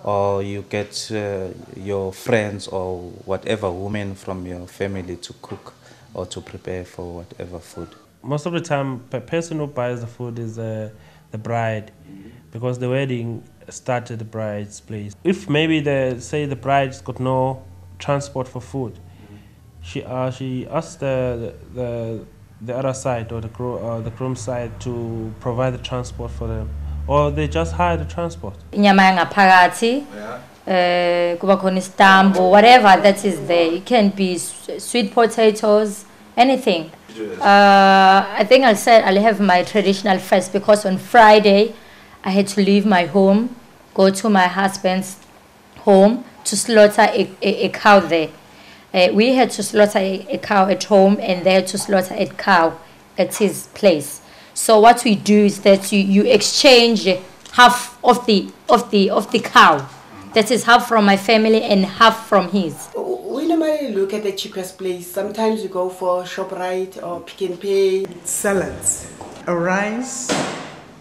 or you get your friends or whatever women from your family to cook or to prepare for whatever food. Most of the time, the person who buys the food is the bride, because the wedding starts at the bride's place. If maybe the bride's got no transport for food, she asks the other side or the groom side to provide the transport for them, or they just hire the transport. Inyama yangaphakathi, kuba khona isitambu, whatever that is there. It can be sweet potatoes, anything. I think I'll have my traditional first, because on Friday I had to leave my home, go to my husband's home to slaughter a cow there. We had to slaughter a cow at home, and they had to slaughter a cow at his place. So what we do is that you exchange half of the cow. That is half from my family and half from his. We normally look at the cheapest place. Sometimes we go for ShopRite or Pick n Pay. Salads, rice,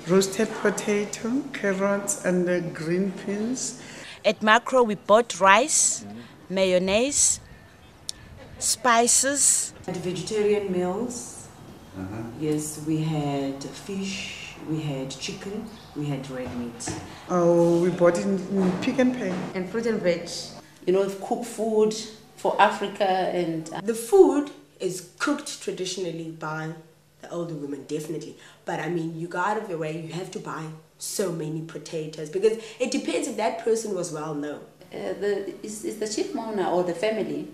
roasted potato, carrots, and green peas. At Macro, we bought rice, mayonnaise, spices. And vegetarian meals. Yes, we had fish, we had chicken, we had red meat. Oh, we bought it in Pick n Pay. And fruit and veg. You know, cook food for Africa and... The food is cooked traditionally by the older women, definitely. But I mean, you go out of your way, you have to buy so many potatoes, because it depends if that person was well known. Is the chief mourner or the family?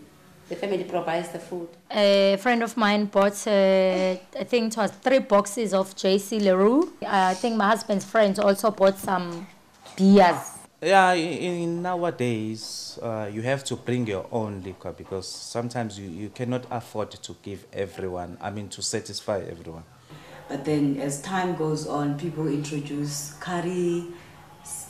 The family provides the food. A friend of mine bought, I think it was 3 boxes of JC Leroux. I think my husband's friends also bought some beers. Yeah, in nowadays, you have to bring your own liquor, because sometimes you cannot afford to give everyone, to satisfy everyone. But then as time goes on, people introduce curry,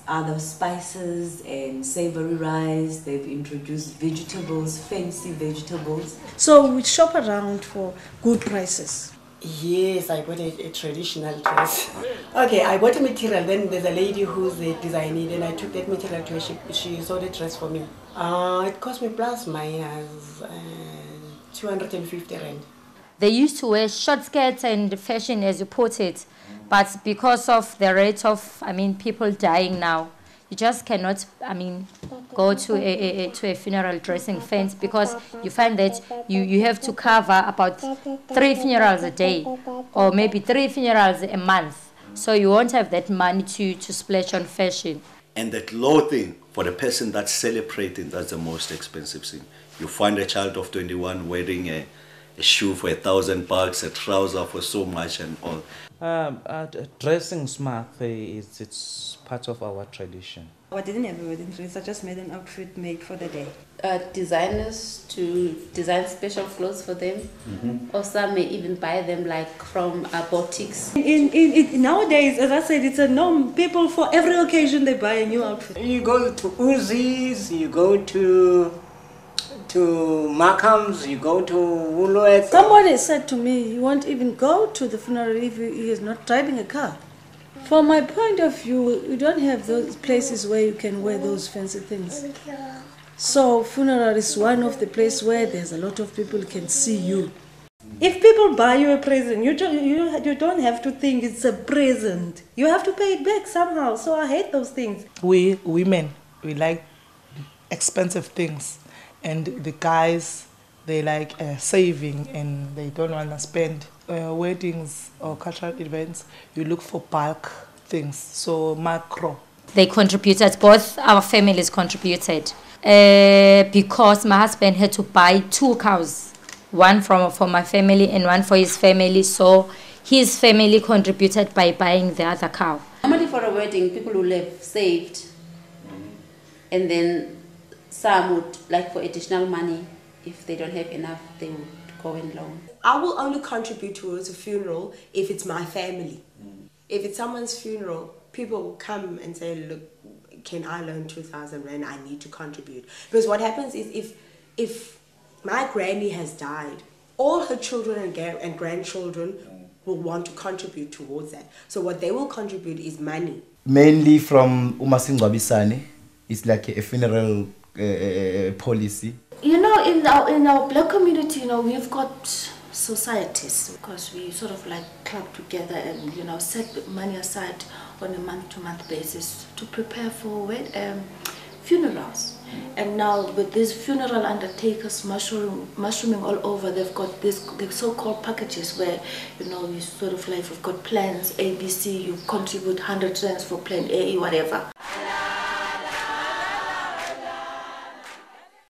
other spices and savory rice. They've introduced vegetables, fancy vegetables. So we shop around for good prices. Yes, I bought a traditional dress. Okay, I bought a material, then there's a lady who's a designer, and I took that material to her, she sewed a dress for me. It cost me plus minus 250 rand. They used to wear short skirts and fashion, as you put it, but because of the rate of, people dying now, you just cannot, go to a funeral dressing fence, because you find that you have to cover about 3 funerals a day, or maybe 3 funerals a month. So you won't have that money to splash on fashion. And that clothing for the person that's celebrating, that's the most expensive thing. You find a child of 21 wearing a shoe for $1,000, a trouser for so much and all. Dressing smart it's part of our tradition. I didn't have a wedding dress, I just made an outfit made for the day. Designers to design special clothes for them, or some may even buy them like from boutiques. Nowadays, as I said, it's a norm. People, for every occasion, they buy a new outfit. You go to Uzi's, you go to Markham's, you go to Woolworths. Somebody said to me, you won't even go to the funeral if he is not driving a car. From my point of view, you don't have those places where you can wear those fancy things. So funeral is one of the places where there's a lot of people can see you. If people buy you a present, you don't have to think it's a present. You have to pay it back somehow. So I hate those things. We women, we like expensive things. And the guys, they like saving, and they don't want to spend. Weddings or cultural events, you look for bulk things. So Macro. They contributed, both our families contributed. Because my husband had to buy 2 cows. One for my family and one for his family. So his family contributed by buying the other cow. Normally for a wedding, people will have saved, and then some would, like for additional money, if they don't have enough, they would go and loan. I will only contribute towards a funeral if it's my family. If it's someone's funeral, people will come and say, look, can I loan 2,000 rand? I need to contribute. Because what happens is if my granny has died, all her children and grandchildren will want to contribute towards that. So what they will contribute is money. Mainly from Umasingwabisane, it's like a funeral policy? You know, in our black community, you know, we've got societies because we sort of like club together and, you know, set money aside on a month-to-month basis to prepare for funerals. And now with these funeral undertakers mushrooming all over, they've got the so-called packages where, you know, you sort of like, we've got plans ABC, you contribute 100 rands for plan A, whatever.